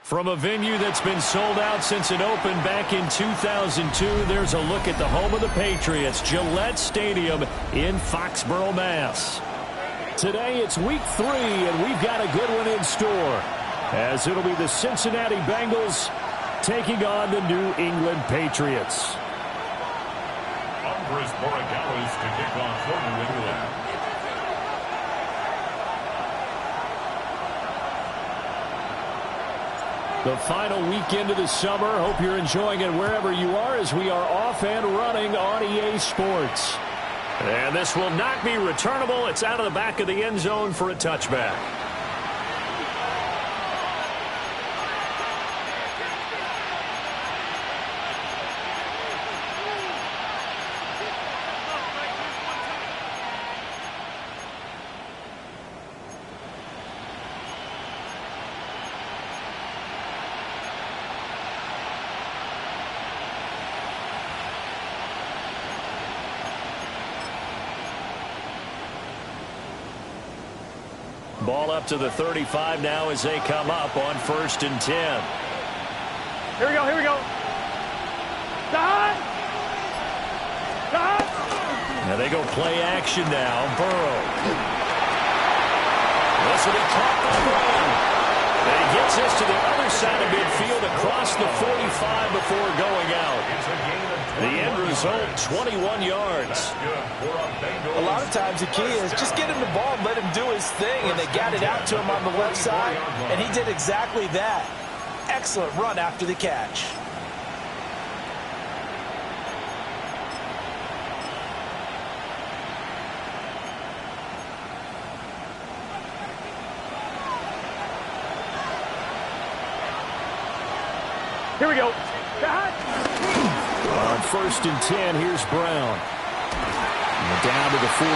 From a venue that's been sold out since it opened back in 2002, there's a look at the home of the Patriots, Gillette Stadium in Foxborough, Mass. Today it's week 3, and we've got a good one in store, as it'll be the Cincinnati Bengals taking on the New England Patriots. Andres Borregales to kick off for New England. The final weekend of the summer. Hope you're enjoying it wherever you are, as we are off and running on EA Sports. And this will not be returnable. It's out of the back of the end zone for a touchback. Ball up to the 35 now as they come up on 1st and 10. Here we go, here we go. Now they go play action now. Burrow. This will be caught by Brown. And he gets this to the other side of midfield across the 45 before going out. The end result, 21 yards. A lot of times the key is just get him the ball and let him do his thing, and they got it out to him on the left side, and he did exactly that. Excellent run after the catch. Here we go. On 1st and 10, here's Brown. Down to the 41.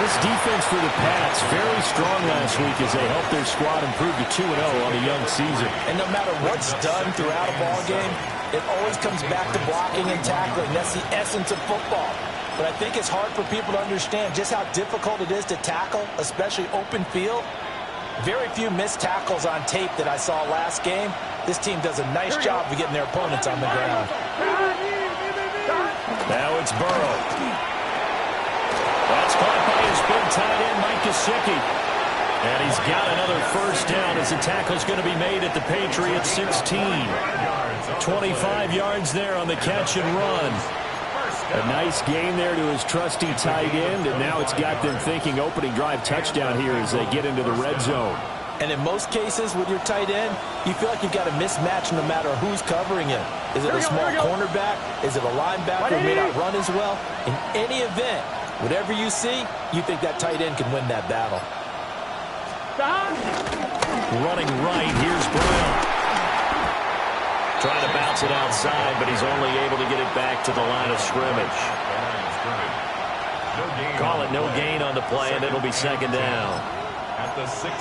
This defense for the Pats, very strong last week as they helped their squad improve to 2-0 on the young season. And no matter what's done throughout a ball game, it always comes back to blocking and tackling. That's the essence of football. But I think it's hard for people to understand just how difficult it is to tackle, especially open field. Very few missed tackles on tape that I saw last game. This team does a nice job of getting their opponents on the ground. Now it's Burrow. That's caught by his big tight end, Mike Gesicki. And he's got another first down as the tackle's going to be made at the Patriots 16. 25 yards there on the catch and run. A nice gain there to his trusty tight end, and now it's got them thinking opening drive touchdown here as they get into the red zone. And in most cases with your tight end, you feel like you've got a mismatch no matter who's covering him. Is it a small cornerback? Is it a linebacker who may not run as well? In any event, whatever you see, you think that tight end can win that battle. Running right, here's Brown. Trying to bounce it outside, but he's only able to get it back to the line of scrimmage. Call it no gain on the play, and it'll be 2nd down.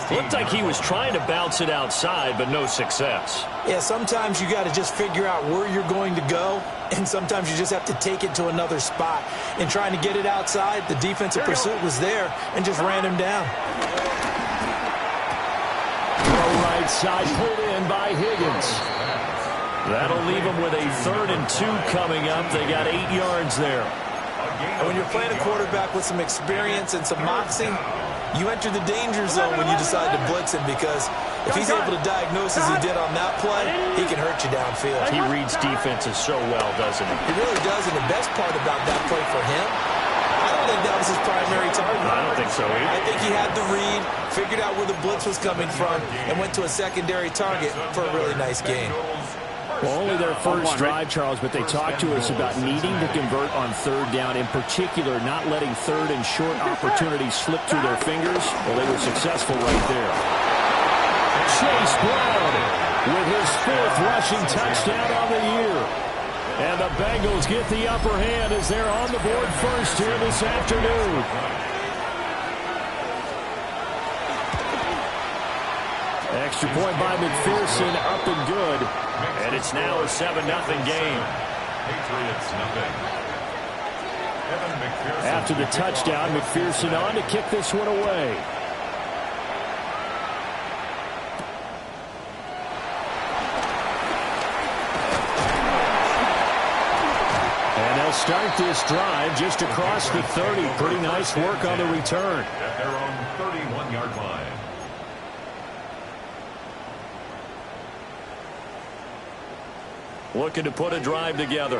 Looked like he was trying to bounce it outside, but no success. Yeah, sometimes you got to just figure out where you're going to go, and sometimes you just have to take it to another spot. In trying to get it outside, the defensive pursuit was there and just ran him down. Right side pulled in by Higgins. That'll leave them with a 3rd and 2 coming up. They got 8 yards there. And when you're playing a quarterback with some experience and some moxie, You enter the danger zone when you decide to blitz him, because if he's able to diagnose as he did on that play, he can hurt you downfield. He reads defenses so well, doesn't he? He really does, and the best part about that play for him, I don't think that was his primary target. I don't think so either. I think he had the read, figured out where the blitz was coming from, and went to a secondary target for a really nice gain. Well, only their first drive, Charles, but they talked to us about needing to convert on third down, in particular not letting third and short opportunities slip through their fingers. Well, they were successful right there. Chase Brown with his 4th rushing touchdown on the year. And the Bengals get the upper hand as they're on the board first here this afternoon. Extra point by McPherson, up and good. And it's now a 7-0 game. Patriots nothing. After the touchdown, McPherson on to kick this one away. And they'll start this drive just across the 30. Pretty nice work on the return. At their own 31-yard line. Looking to put a drive together.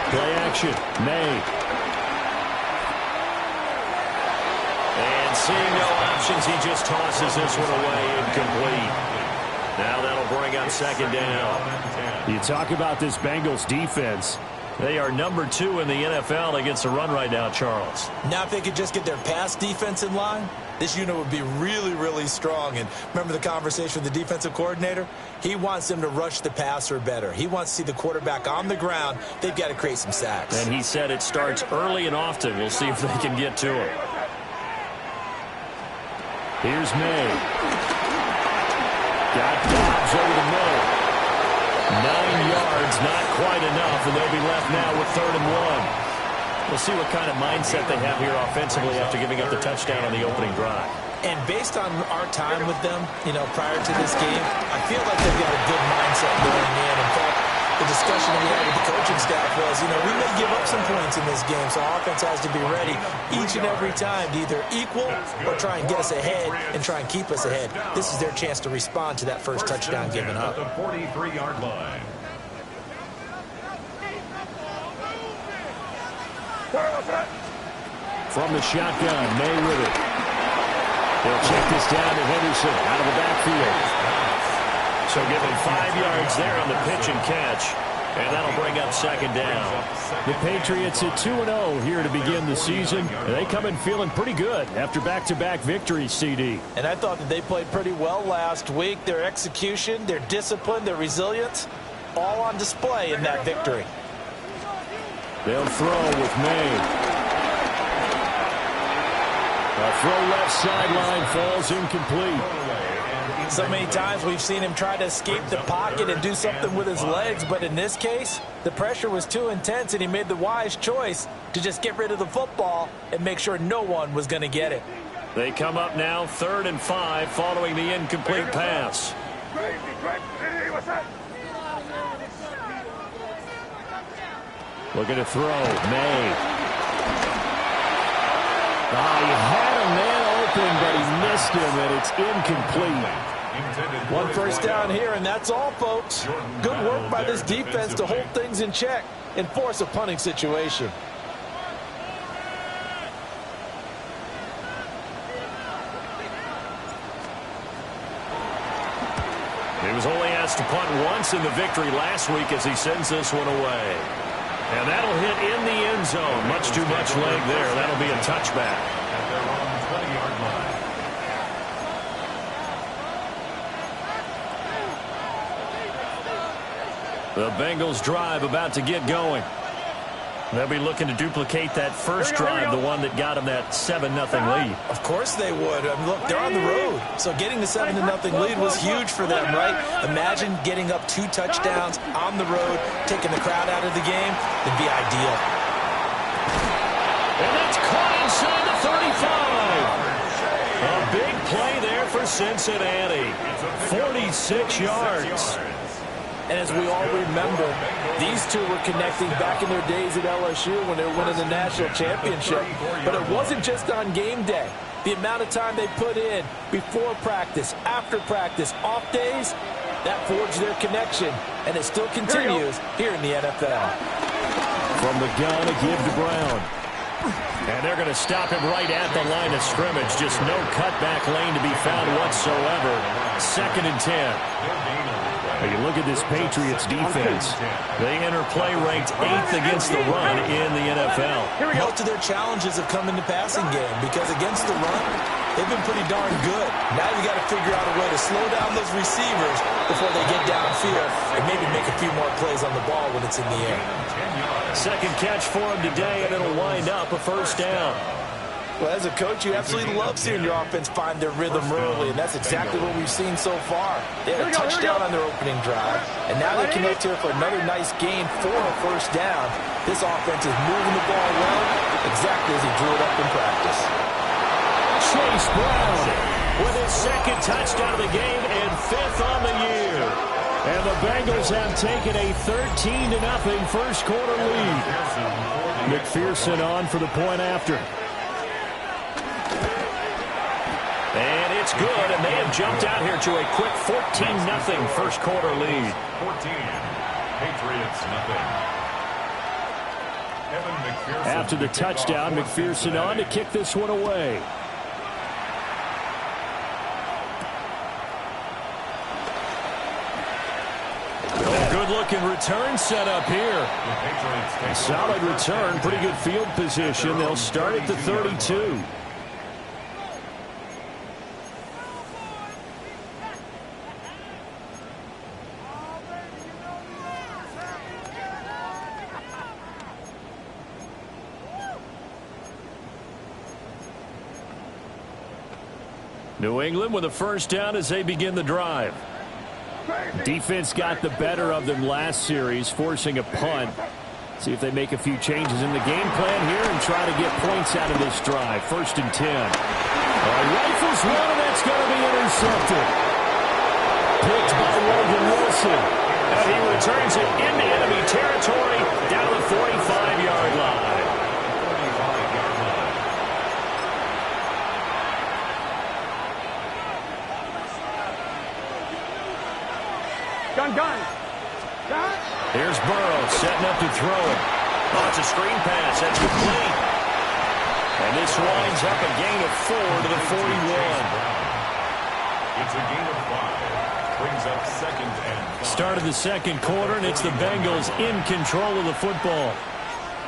Play action. May. And seeing no options, he just tosses this one away, incomplete. Now that'll bring up second down. You talk about this Bengals defense. They are number 2 in the NFL against the run right now, Charles. Now if they could just get their pass defense in line, this unit would be really, really strong. And remember the conversation with the defensive coordinator? He wants them to rush the passer better. He wants to see the quarterback on the ground. They've got to create some sacks. And he said it starts early and often. We'll see if they can get to him. Here's May. Got Dobbs over the middle. 9 yards, not quite enough, and they'll be left now with 3rd and 1. We'll see what kind of mindset they have here offensively after giving up the touchdown on the opening drive. And based on our time with them, prior to this game, I feel like they've got a good mindset going in. In fact, the discussion that we had with the coaching staff was, we may give up some points in this game, so offense has to be ready each and every time to either equal or try and get us ahead and try and keep us ahead. This is their chance to respond to that first touchdown given up. At the 43-yard line. From the shotgun, May with it. They'll check this down to Henderson out of the backfield. So give him 5 yards there on the pitch and catch. And that'll bring up second down. The Patriots at 2-0 here to begin the season. They come in feeling pretty good after back-to-back victories, CD. And I thought that they played pretty well last week. Their execution, their discipline, their resilience, all on display in that victory. They'll throw with May. A throw left sideline falls incomplete. So many times we've seen him try to escape the pocket and do something with his legs, but in this case, the pressure was too intense and he made the wise choice to just get rid of the football and make sure no one was going to get it. They come up now 3rd and 5 following the incomplete pass. Looking to throw, May. He had a man open, but he missed him, and it's incomplete. 1 first down here, and that's all, folks. Good work by this defense to hold things in check and force a punting situation. He was only asked to punt once in the victory last week as he sends this one away. And that'll hit in the end zone. Much too much leg there. That'll be a touchback. At their own 20-yard line. The Bengals drive about to get going. They'll be looking to duplicate that first drive, the one that got them that 7-0 lead. Of course they would. Look, they're on the road. So getting the 7-0 lead was huge for them, right? Imagine getting up 2 touchdowns on the road, taking the crowd out of the game. It'd be ideal. And that's caught inside the 35. A big play there for Cincinnati. 46 yards. And as we all remember, these two were connecting back in their days at LSU when they were winning the national championship. But it wasn't just on game day. The amount of time they put in before practice, after practice, off days, that forged their connection. And it still continues here in the NFL. From the gun, a give to Brown. And they're going to stop him right at the line of scrimmage. Just no cutback lane to be found whatsoever. 2nd and 10. You look at this Patriots defense. They enter play ranked 8th against the run in the NFL. Most of their challenges have come in the passing game because against the run, they've been pretty darn good. Now you got to figure out a way to slow down those receivers before they get downfield and maybe make a few more plays on the ball when it's in the air. 2nd catch for him today, and it'll wind up a 1st down. Well, as a coach, you absolutely love seeing your offense find their rhythm early, and that's exactly what we've seen so far. They had a touchdown on their opening drive, and now they connect here for another nice gain for a 1st down. This offense is moving the ball well, exactly as he drew it up in practice. Chase Brown with his 2nd touchdown of the game and 5th on the year. And the Bengals have taken a 13-0 first quarter lead. McPherson on for the point after. And it's good, and they have jumped out here to a quick 14-0 first quarter lead. 14. Patriots nothing. After the touchdown, McPherson on to kick this one away. Good-looking return set up here. Solid return, pretty good field position. They'll start at the 32. New England with a 1st down as they begin the drive. Defense got the better of them last series, forcing a punt. See if they make a few changes in the game plan here and try to get points out of this drive. 1st and 10. Rifles one, and that's going to be intercepted. Picked by Logan Wilson. And he returns it into enemy territory down the 45-yard line. Gun. Here's Burrow setting up to throw it. Oh, it's a screen pass. That's complete. And this winds up a gain of 4 to the 41. It's a gain of 5. Brings up 2nd and 5. Start of the 2nd quarter, and it's the Bengals in control of the football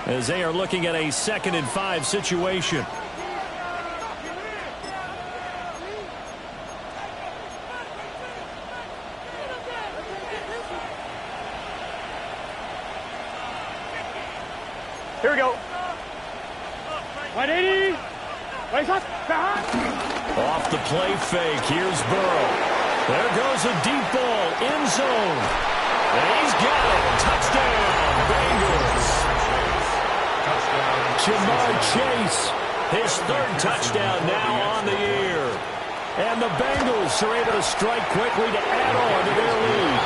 as they are looking at a 2nd and 5 situation. Here we go. 180. Off the play fake. Here's Burrow. There goes a deep ball. End zone. And he's got it. Touchdown, Bengals. Jamar Chase. His 3rd touchdown now on the year. And the Bengals are able to strike quickly to add on to their lead.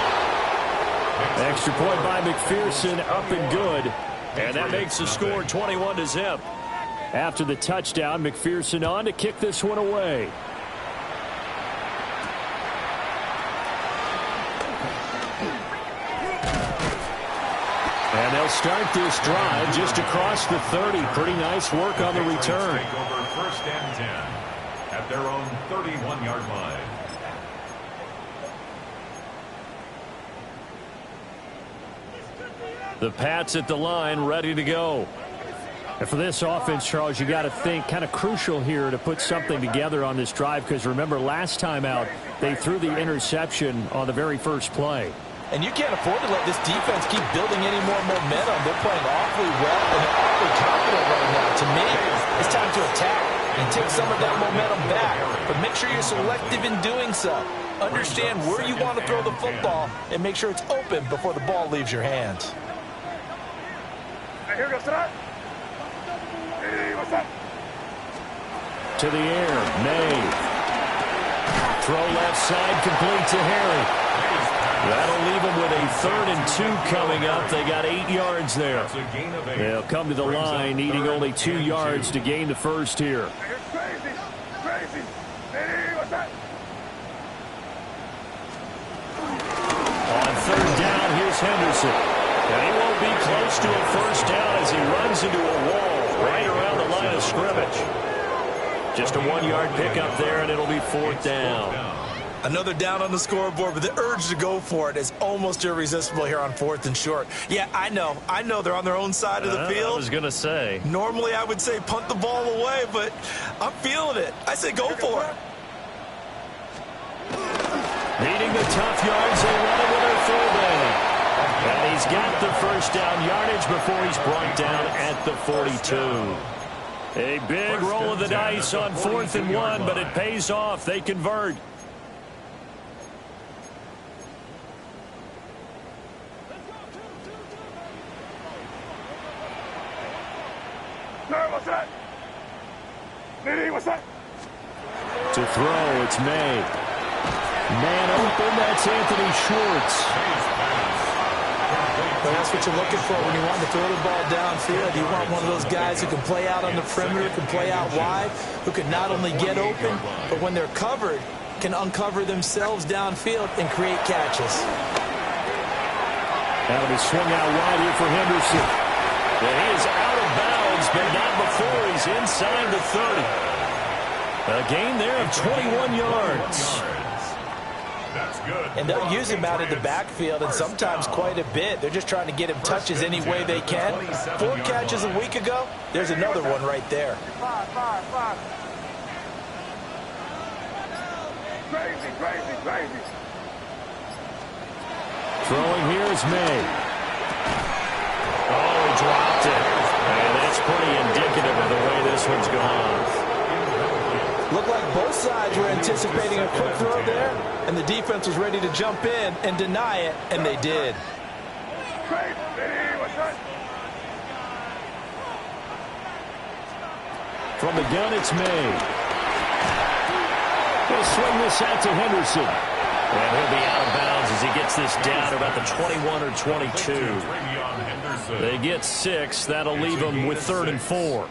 Extra point by McPherson, up and good. And that makes the score 21-0. After the touchdown, McPherson on to kick this one away. And they'll start this drive just across the 30. Pretty nice work on the return. Take over 1st and 10 at their own 31-yard line. The Pats at the line, ready to go. And for this offense, Charles, you got to think kind of crucial here to put something together on this drive, because remember last time out, they threw the interception on the very first play. And you can't afford to let this defense keep building any more momentum. They're playing awfully well, and they're awfully confident right now. To me, it's time to attack and take some of that momentum back. But make sure you're selective in doing so. Understand where you want to throw the football and make sure it's open before the ball leaves your hands. Here we go, start. Hey, what's up? To the air, May. Throw left side, complete to Harry. That'll leave them with a 3rd and 2 coming up. They got 8 yards there. They'll come to the line, needing only 2 yards to gain the first here. On 3rd down, here's Henderson. And he won't be close to a first down as he runs into a wall right around the line of scrimmage. Just a 1-yard pickup there, and it'll be 4th down. Another down on the scoreboard, but the urge to go for it is almost irresistible here on 4th and short. Yeah, I know they're on their own side of the field. I was going to say. Normally I would say punt the ball away, but I'm feeling it. I say go for it. Needing the tough yards, they run it with their fullback. And he's got the first down yardage before he's brought down at the 42. A big roll of the dice on 4th and 1, but it pays off. They convert. What's that? Nitty, what's that? To throw, it's May. Man open, that's Anthony Schwartz. Well, that's what you're looking for when you want to throw the ball downfield. You want one of those guys who can play out on the perimeter, can play out wide, who can not only get open, but when they're covered, can uncover themselves downfield and create catches. That'll be swung out wide here for Henderson. And he is out of bounds, but not before he's inside the 30. A gain there of 21 yards. That's good. And they'll use him out of the backfield, and sometimes quite a bit. They're just trying to get him touches any way they can. 4 catches a week ago. There's another one right there. Crazy. Throwing here is May. Oh, he dropped it. And that's pretty indicative of the way this one's gone. Looked like both sides were anticipating a quick throw there, and the defense was ready to jump in and deny it, and they did. From the gun, it's May. They'll swing this out to Henderson. And he'll be out of bounds as he gets this down about the 21 or 22. They get 6. That'll leave them with 3rd and 4.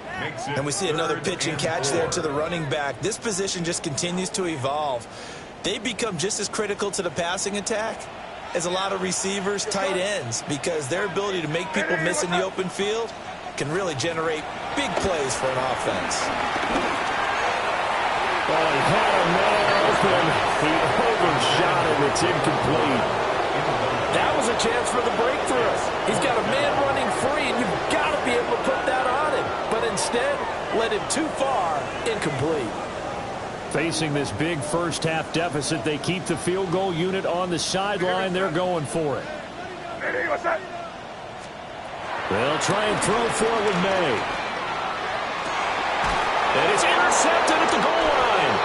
And we see another pitch and catch there to the running back. This position just continues to evolve. They become just as critical to the passing attack as a lot of receivers, tight ends, because their ability to make people miss in the open field can really generate big plays for an offense. Oh, he had a man open. He overshot him. It's incomplete. That was a chance for the breakthrough. He's got a man running free, and you've got to be able to put that on him. But instead, led him too far, incomplete. Facing this big first-half deficit, they keep the field goal unit on the sideline. They're going for it. They'll try and throw for it with May. And it's intercepted at the goal line.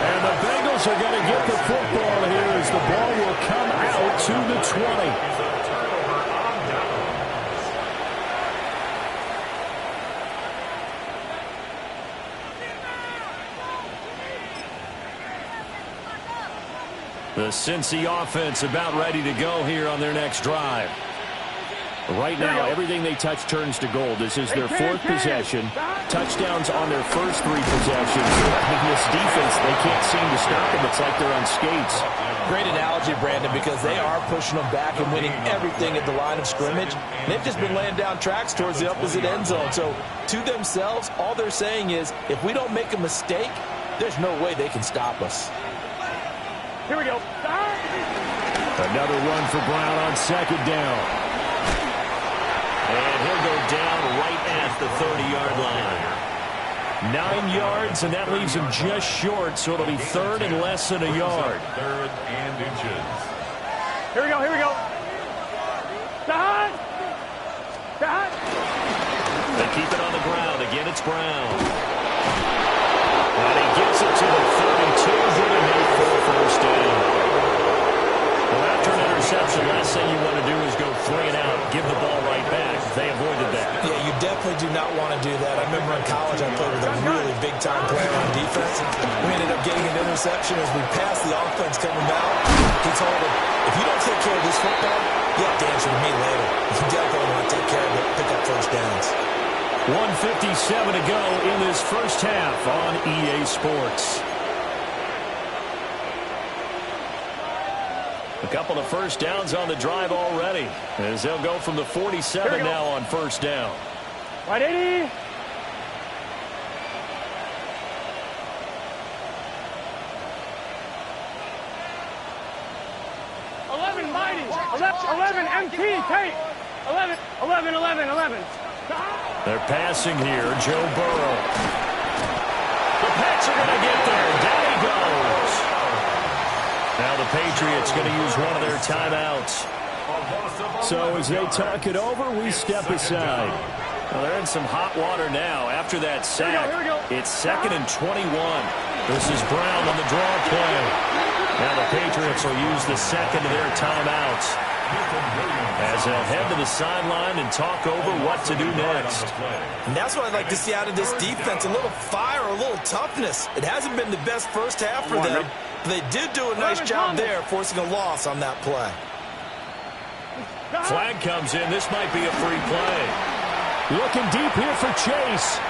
And the Bengals are going to get the football here as the ball will come out to the 20. The Cincy offense about ready to go here on their next drive. Right now, everything they touch turns to gold. This is their 4th possession. Touchdowns on their first 3 possessions. In this defense, they can't seem to stop them. It's like they're on skates. Great analogy, Brandon, because they are pushing them back and winning everything at the line of scrimmage. They've just been laying down tracks towards the opposite end zone. So, to themselves, all they're saying is, if we don't make a mistake, there's no way they can stop us. Here we go. Another run for Brown on 2nd down. And he'll go down right at the 30-yard line. 9 yards, and that leaves him just short, so it'll be 3rd and less than a yard. 3rd and inches. Here we go. They keep it on the ground. Again, it's Brown. And he gets it to the 32, good enough for a first down. Well, after an interception, last thing you want to do is go 3 and out, give the ball right back. They avoided that. Yeah, you definitely do not want to do that. I remember in college I played with a really big-time player on defense. We ended up getting an interception as we passed the offense coming out. He told him, if you don't take care of this football, you have to answer to me later. You definitely want to take care of it, pick up first downs. 1:57 to go in this first half on EA Sports. A couple of first downs on the drive already, as they'll go from the 47 now on first down. Right, 80. Mighty. 11 MT, tape. 11. They're passing here, Joe Burrow. The Pats are going to get there. Down he goes. Now the Patriots going to use one of their timeouts. So as they talk it over, we step aside. Well, they're in some hot water now after that sack. It's 2nd and 21. This is Brown on the draw play. Now the Patriots will use the second of their timeouts as they'll head to the sideline and talk over what to do next. And that's what I'd like to see out of this defense, a little fire, a little toughness. It hasn't been the best first half for them. They did do a nice job there, forcing a loss on that play. Flag comes in. This might be a free play. Looking deep here for Chase.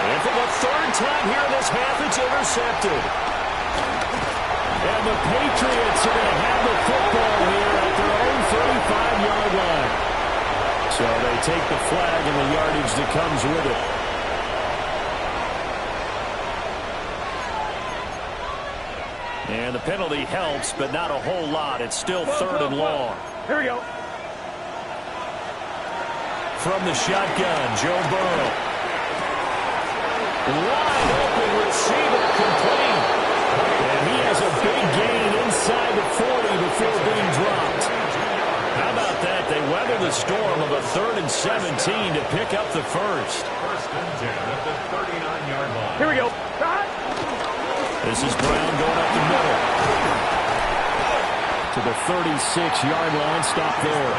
And for the third time here in this half, it's intercepted. And the Patriots are going to have the football here at their own 35-yard line. So they take the flag and the yardage that comes with it. And the penalty helps, but not a whole lot. It's still 3rd and long. Here we go. From the shotgun, Joe Burrow. Wide open receiver complete. And he has a big gain inside the 40 before being dropped. How about that? They weather the storm of a 3rd and 17 to pick up the first. 1st and 10 at the 39-yard line. Here we go. This is Brown going up the middle. To the 36-yard line. Stop there.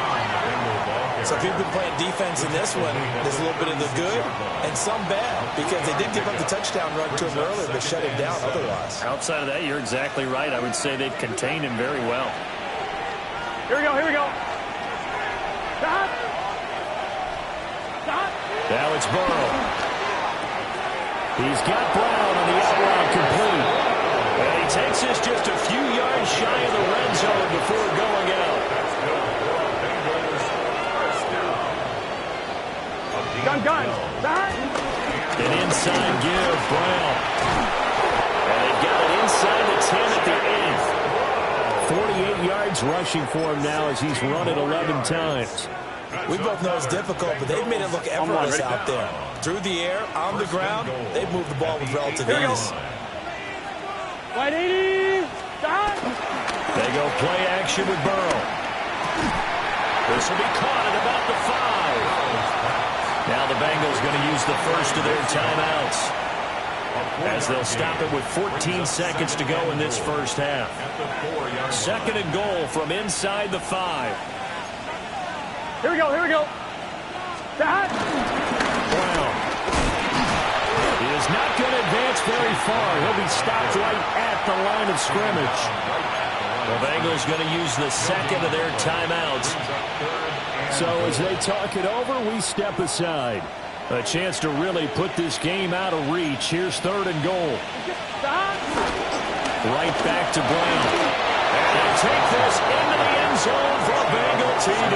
So if you've been playing defense in this one, there's a little bit of the good and some bad, because they did give up the touchdown run to him earlier, but shut him down otherwise. Outside of that, you're exactly right. I would say they've contained him very well. Here we go. Stop. Now it's Burrow. He's got Brown on the out route complete. And he takes this just a few yards shy of the red zone before going out. Gun. An inside give, Brown. And they got it inside the 10 at the 8. 48 yards rushing for him now as he's run it 11 times. We both know it's difficult, but they've made it look effortless out there. Through the air, on the ground, they've moved the ball with relative ease. Right, 80. They go play action with Burrow. This will be caught at about the 5. Now the Bengals going to use the first of their timeouts as they'll stop it with 14 seconds to go in this first half. 2nd and goal from inside the 5. Here we go. Brown. He is not going to advance very far. He'll be stopped right at the line of scrimmage. The Bengals going to use the second of their timeouts. So as they talk it over, we step aside. A chance to really put this game out of reach. Here's 3rd and goal. Right back to Brown. And they take this into the end zone for a Bengal TD.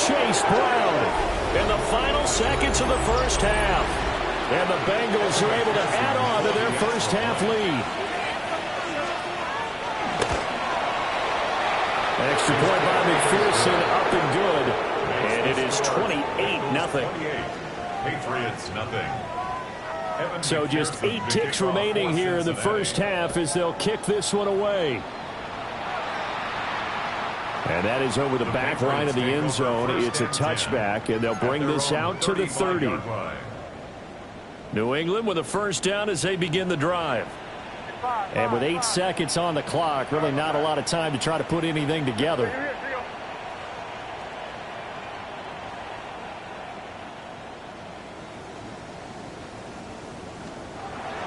Chase Brown in the final seconds of the first half. And the Bengals are able to add on to their first half lead. Extra point by McPherson, up and good. And it is 28-0. Patriots, nothing. So just 8 ticks remaining here in the first half as they'll kick this one away. And that is over the back line of the end zone. It's a touchback, and they'll bring this out to the 30. New England with a first down as they begin the drive. And with 8 seconds on the clock, really not a lot of time to try to put anything together.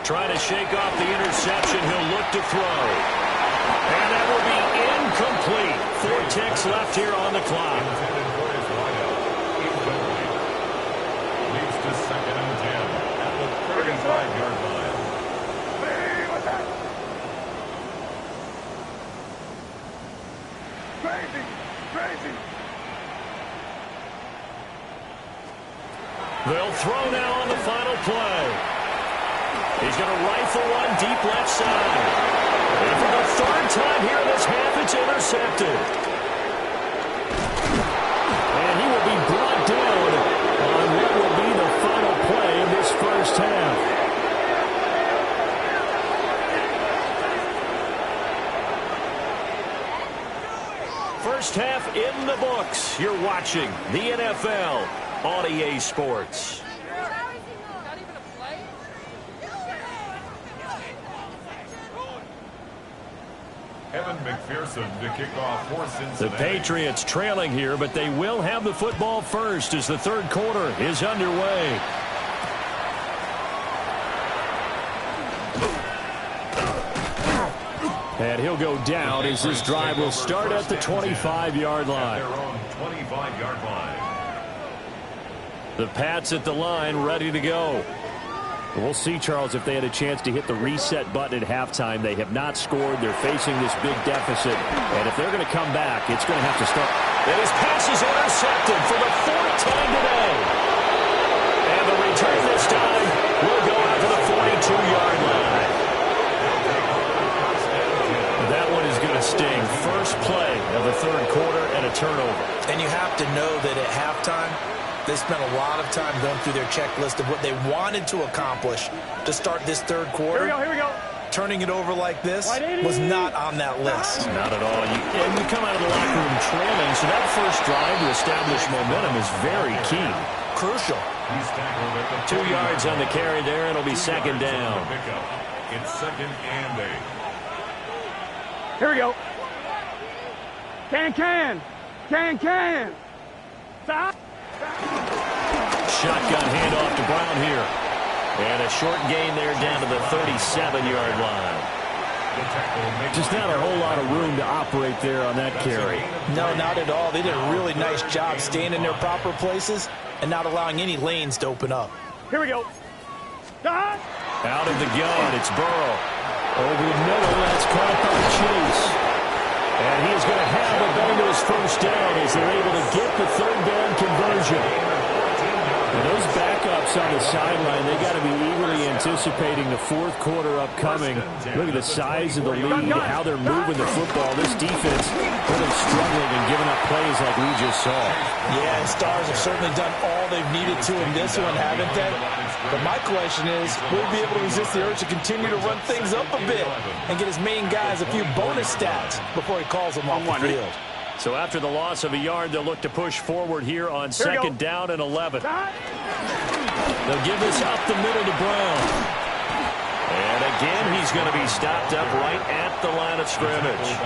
Trying to shake off the interception. He'll look to throw. And that will be incomplete. 4 ticks left here on the clock. Leads to 2nd and 10 at the 35-yard line. Crazy. They'll throw now on the final play. He's going to rifle one deep left side. And for the 3rd time here in this half, it's intercepted. And he will be brought down on what will be the final play of this first half. First half in the books. You're watching the NFL on EA Sports. Evan McPherson to kick off for Cincinnati. The Patriots trailing here, but they will have the football first as the 3rd quarter is underway. And he'll go down as this drive will start at the 25-yard line. At their own 25-yard line. The Pats at the line, ready to go. We'll see, Charles, if they had a chance to hit the reset button at halftime. They have not scored. They're facing this big deficit. And if they're going to come back, it's going to have to start. And his pass is intercepted for the 4th time today. And the return this time will go out to the 42-yard line. That one is going to sting. First play of the 3rd quarter and a turnover. And you have to know that at halftime, they spent a lot of time going through their checklist of what they wanted to accomplish to start this 3rd quarter. Here we go. Turning it over like this was not on that list. Not at all. And you come out of the locker room trailing, so that first drive to establish momentum is very key. Crucial. He's tackled at the 2 yards on the carry there. It'll be 2nd down. It's 2nd and 8. Here we go. Can. Stop. Shotgun handoff to Brown here. And a short gain there down to the 37-yard line. Just not a whole lot of room to operate there on that carry. No, not at all. They did a really nice job staying in their proper places and not allowing any lanes to open up. Here we go. Stop. Out of the gun, it's Burrow. Over the middle, that's caught by Chase. And he is going to have the Bengals first down as they're able to get the 3rd down conversion. And those backups on the sideline, they got to be eagerly anticipating the 4th quarter upcoming. Look at the size of the lead, how they're moving the football. This defense really struggling and giving up plays like we just saw. Yeah, and Stars have certainly done all they've needed to in this one, haven't they? But my question is, will he be able to resist the urge to continue to run things up a bit and get his main guys a few bonus stats before he calls them off the field? So after the loss of a yard, they'll look to push forward here on 2nd down and 11. They'll give this up the middle to Brown. And again, he's going to be stopped up right at the line of scrimmage.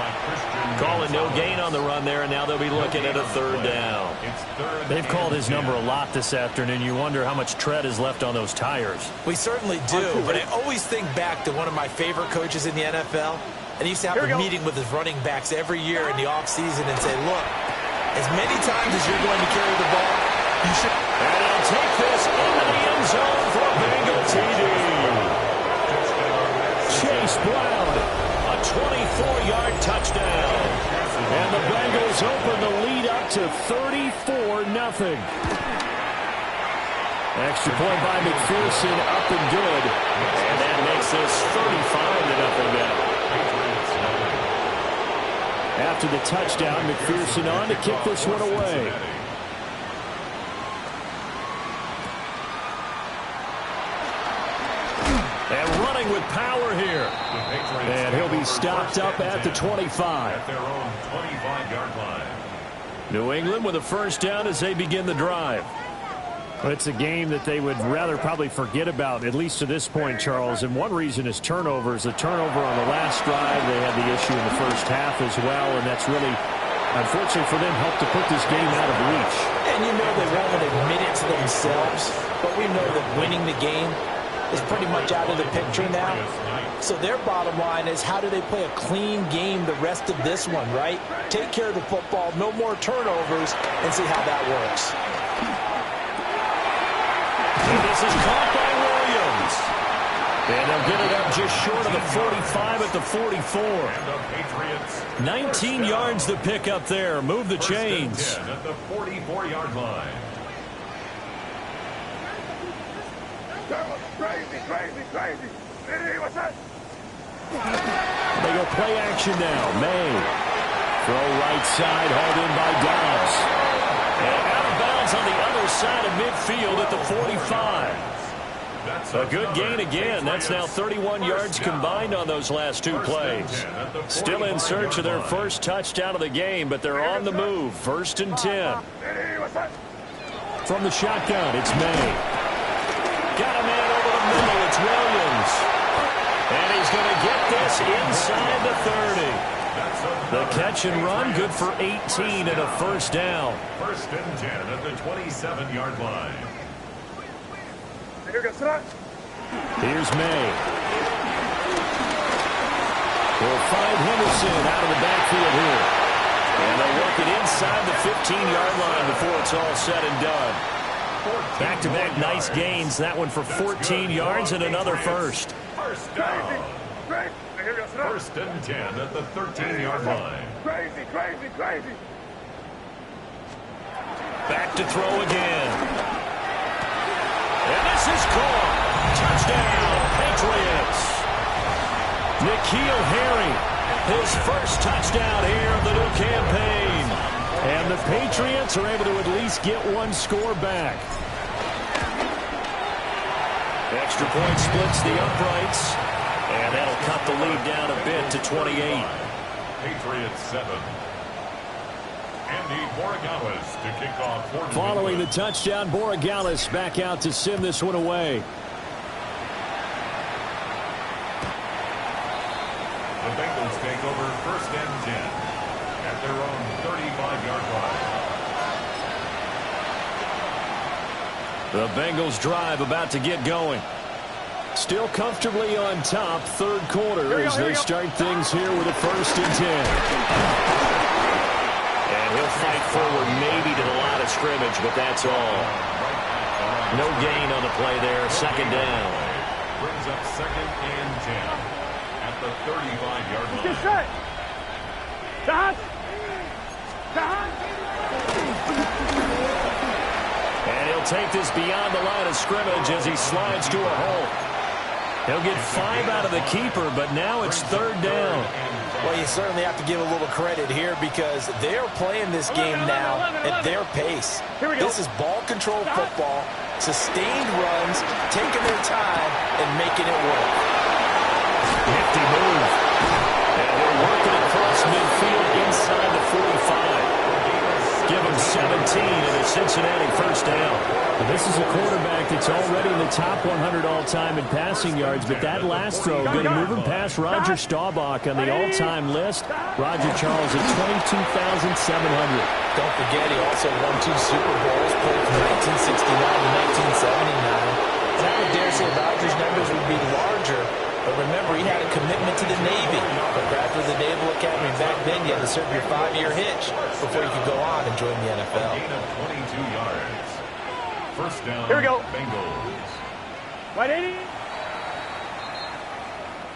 Calling no gain on the run there, and now they'll be looking at a 3rd down. They've called his number a lot this afternoon. You wonder how much tread is left on those tires. We certainly do, but I always think back to one of my favorite coaches in the NFL. And he used to have a meeting with his running backs every year in the offseason and say, look, as many times as you're going to carry the ball, you should. And he'll take this into the end zone for a Bengal TD. Chase Brown, a 24-yard touchdown. And the Bengals open the lead up to 34-0. Extra point by McPherson, up and good. And that makes this 35-0 now. After the touchdown, McPherson on to kick this one away. And running with power here. And he'll be stopped up at the 25. At their own 25-yard line. New England with a first down as they begin the drive. It's a game that they would rather probably forget about, at least to this point, Charles. And one reason is turnovers. The turnover on the last drive, they had the issue in the first half as well. And that's really, unfortunately for them, helped to put this game out of reach. And you know they won't admit it to themselves, but we know that winning the game is pretty much out of the picture now. So their bottom line is, how do they play a clean game the rest of this one, right? Take care of the football, no more turnovers, and see how that works. And this is caught by Williams. And they'll get it up just short of the 45 at the 44. 19 yards to pick up there. Move the chains. At the 44-yard line. Crazy. Hey, what's that? They go play action now. May. Throw right side, hauled in by Dobbs. And out of bounds on the other side of midfield at the 45. A good gain again. That's now 31 yards combined on those last two plays. Still in search of their first touchdown of the game, but they're on the move. 1st and 10. From the shotgun, it's May. Got a man over the middle. It's Williams. And he's going to get this inside the 30. The catch and run, good for 18 and a first down. 1st and 10 at the 27-yard line. Here goes that. Here's May. We'll find Henderson out of the backfield here. And they'll work it inside the 15-yard line before it's all said and done. Back-to-back nice gains. That one for 14 yards and another first. First down. 1st and 10 at the 13-yard line. Crazy. Back to throw again. And this is caught. Touchdown, Patriots. N'Keal Harry, his first touchdown here of the new campaign. And the Patriots are able to at least get one score back. Extra point splits the uprights. And that'll cut the lead down a bit to 28. Patriots 7. Andy Borregales to kick off. Following the touchdown, Borregales back out to send this one away. The Bengals take over 1st and 10 at their own 35-yard line. The Bengals drive about to get going. Still comfortably on top, 3rd quarter as they start things here with a 1st and 10. And he'll fight forward maybe to the line of scrimmage, but that's all. No gain on the play there, 2nd down. Brings up 2nd and 10 at the 35-yard line. Get set. Don. And he'll take this beyond the line of scrimmage as he slides to a hole. He'll get 5 out of the keeper, but now it's 3rd down. Well, you certainly have to give a little credit here because they're playing this game now at their pace. This is ball control football, sustained runs, taking their time, and making it work. Nifty move. And they're working across midfield inside the 45. Give him 17 and a Cincinnati 1st down. And this is a quarterback that's already in the top 100 all-time in passing yards, but that last throw going to move him past Roger Staubach on the all-time list. Roger Charles at 22,700. Don't forget, he also won 2 Super Bowls, played from 1969 to 1979. And I would dare say Rogers' numbers would be larger, but remember, he had a commitment to the Navy. But after the Naval Academy back then, you had to serve your 5-year hitch before you could go on and join the NFL. A gain of 22 yards. 1st down. Here we go. Bengals. Right, 80.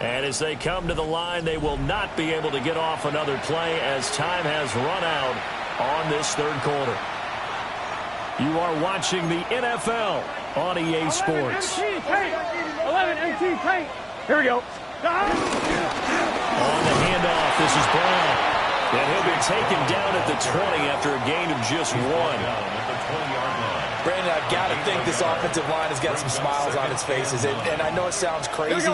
And as they come to the line, they will not be able to get off another play as time has run out on this 3rd quarter. You are watching the NFL on EA Sports. 11 MT tank. Here we go. On the handoff, this is Brown. And he'll be taken down at the 20 after a gain of just 1. Brandon, I've got to think this offensive line has got some smiles on its faces. And I know it sounds crazy,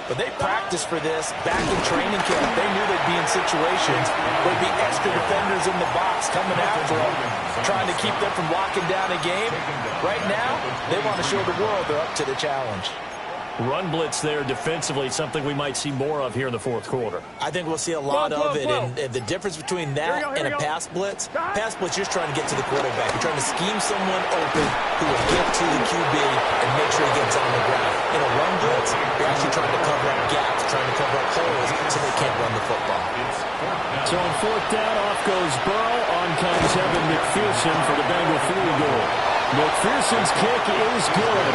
but they practiced for this back in training camp. They knew they'd be in situations where there'd be extra defenders in the box coming after them, trying to keep them from locking down a game. Right now, they want to show the world they're up to the challenge. Run blitz there defensively, something we might see more of here in the fourth quarter. I think we'll see a lot of it. And the difference between that and a pass blitz, you're just trying to get to the quarterback. You're trying to scheme someone open who will get to the QB and make sure he gets on the ground. In a run blitz, you're actually trying to cover up gaps, trying to cover up holes so they can't run the football. So on fourth down, off goes Burrow. On comes Evan McPherson for the Bengal field goal. McPherson's kick is good.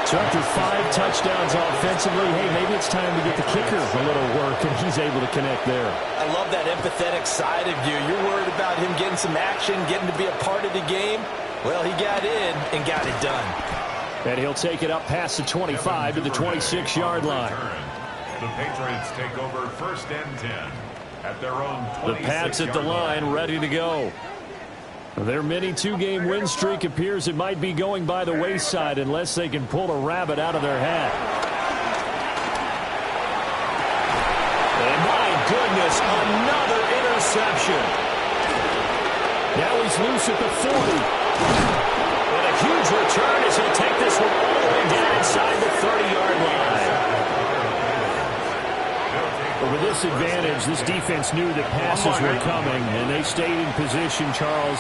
So after 5 touchdowns offensively, hey, maybe it's time to get the kicker a little work, and he's able to connect there. I love that empathetic side of you. You're worried about him getting some action, getting to be a part of the game. Well, he got in and got it done. And he'll take it up past the 25 to the 26-yard line. The Patriots take over first and 10 at their own 26-yard line. The Pats at the line, ready to go. Their mini 2-game win streak appears it might be going by the wayside unless they can pull a rabbit out of their hat. And my goodness, another interception. Now he's loose at the 40. And a huge return as he'll take this one all the way down inside the 30-yard line. But with this advantage, this defense knew that passes were coming, and they stayed in position, Charles,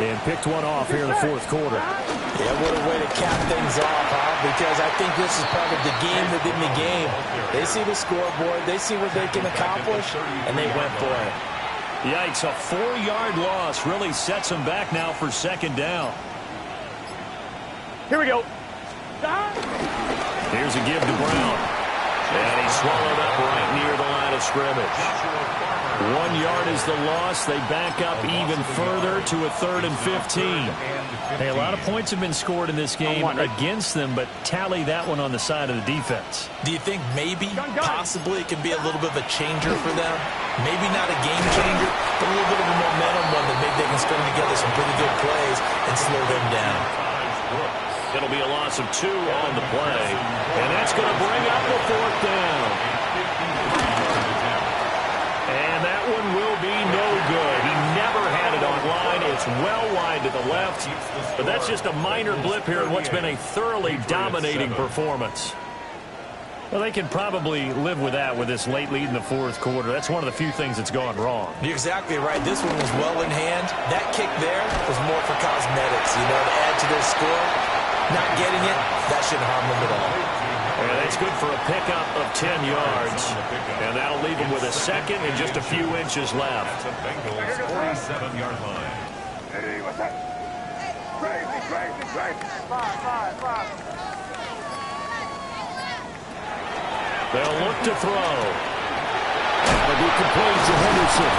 and picked one off here in the fourth quarter. Yeah, what a way to cap things off, huh? Because I think this is part of the game within the game. They see the scoreboard, they see what they can accomplish, and they went for it. Yikes, a 4-yard loss really sets them back now for second down. Here we go. Here's a give to Brown. And he's swallowed up right near the line of scrimmage. 1 yard is the loss. They back up even further to a 3rd and 15. Hey, a lot of points have been scored in this game against them, but tally that one on the side of the defense. Do you think maybe, possibly, it can be a little bit of a changer for them? Maybe not a game changer, but a little bit of a momentum one that maybe they can string together some pretty good plays and slow them down. It'll be a loss of 2 on the play, and that's going to bring up the 4th down. And that one will be no good. He never had it on line. It's well wide to the left, but that's just a minor blip here in what's been a thoroughly dominating performance. Well, they can probably live with that with this late lead in the fourth quarter. That's one of the few things that's gone wrong. You're exactly right. This one was well in hand. That kick there was more for cosmetics, to add to their score. Not getting it, that shouldn't harm them at all. And that's good for a pickup of 10 yards. And that'll leave them with a second and just a few inches left. The Bengals 47-yard line. Hey, what's that? Crazy. 5. They'll look to throw. That'll be complete to Henderson.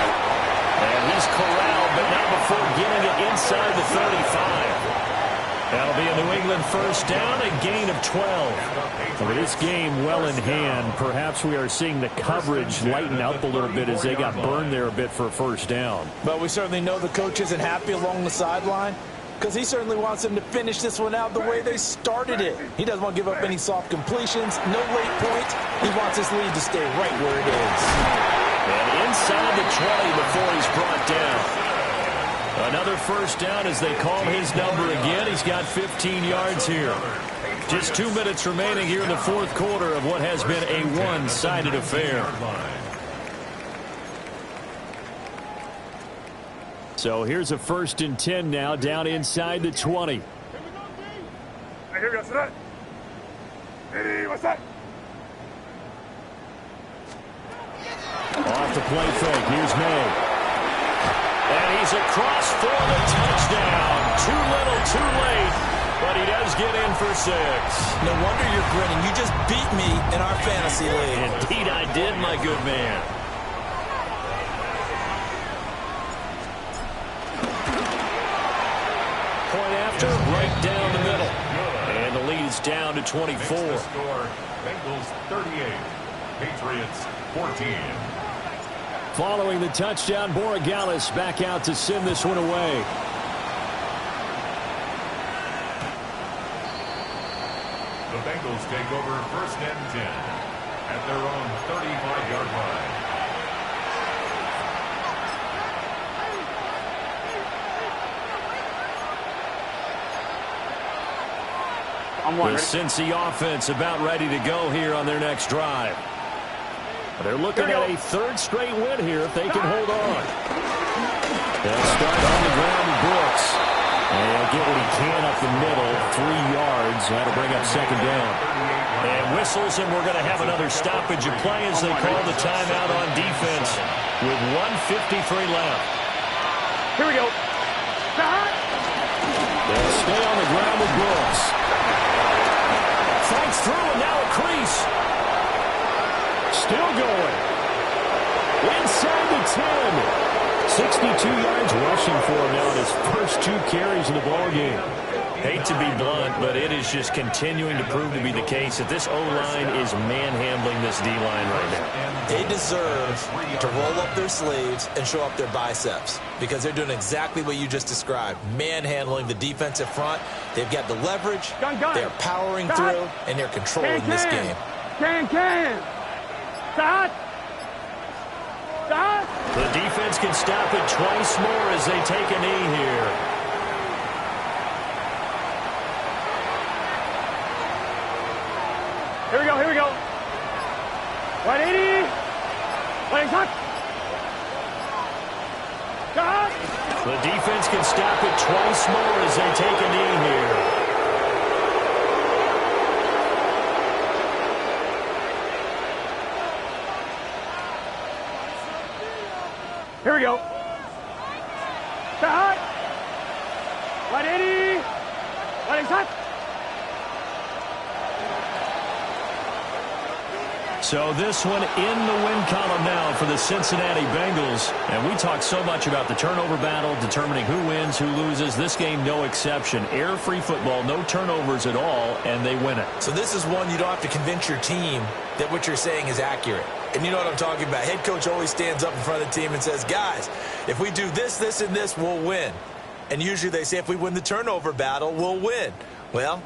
And he's corralled, but not before getting it inside the 35. That'll be a New England first down, a gain of 12. With this game well in hand, perhaps we are seeing the coverage lighten up a little bit as they got burned there a bit for a first down. But we certainly know the coach isn't happy along the sideline because he certainly wants them to finish this one out the way they started it. He doesn't want to give up any soft completions, no late points. He wants his lead to stay right where it is. And inside the 20 before he's brought down. Another first down as they call his number again. He's got 15 yards here. Just 2 minutes remaining here in the fourth quarter of what has been a one-sided affair. So here's a 1st and 10 now down inside the 20. Hey, here we go. Sit. Hey, what's that? Off the play fake. Here's May. And he's across for the touchdown. Too little, too late. But he does get in for 6. No wonder you're grinning. You just beat me in our fantasy league. Indeed I did, my good man. Point after, right down the middle. And the lead is down to 24. Bengals 38, Patriots 14. Following the touchdown, Borregales back out to send this one away. The Bengals take over 1st and 10 at their own 35-yard line. The Cincy offense about ready to go here on their next drive. They're looking at a third straight win here if they can hold on. They'll start on the ground with Brooks. And get what he can up the middle, 3 yards. That'll bring up second down. And whistles, and we're going to have another stoppage of play as they call the timeout on defense with 1:53 left. Here we go. They'll stay on the ground with Brooks. Fights through, and now a crease. Still going. Inside the 10. 62 yards rushing for him now in his first 2 carries in the ballgame. Hate to be blunt, but it is just continuing to prove to be the case that this O-line is manhandling this D-line right now. They deserve to roll up their sleeves and show up their biceps because they're doing exactly what you just described, manhandling the defensive front. They've got the leverage, they're powering through, and they're controlling this game. Stop. The defense can stop it twice more as they take a knee here. Here we go. 180. 180. The defense can stop it twice more as they take a knee here. Here we go. Start. 180. 180. So this one in the win column now for the Cincinnati Bengals. And we talk so much about the turnover battle, determining who wins, who loses. This game, no exception. Air-free football, no turnovers at all, and they win it. So this is one you don't have to convince your team that what you're saying is accurate. And you know what I'm talking about. Head coach always stands up in front of the team and says, guys, if we do this, this, and this, we'll win. And usually they say if we win the turnover battle, we'll win. Well,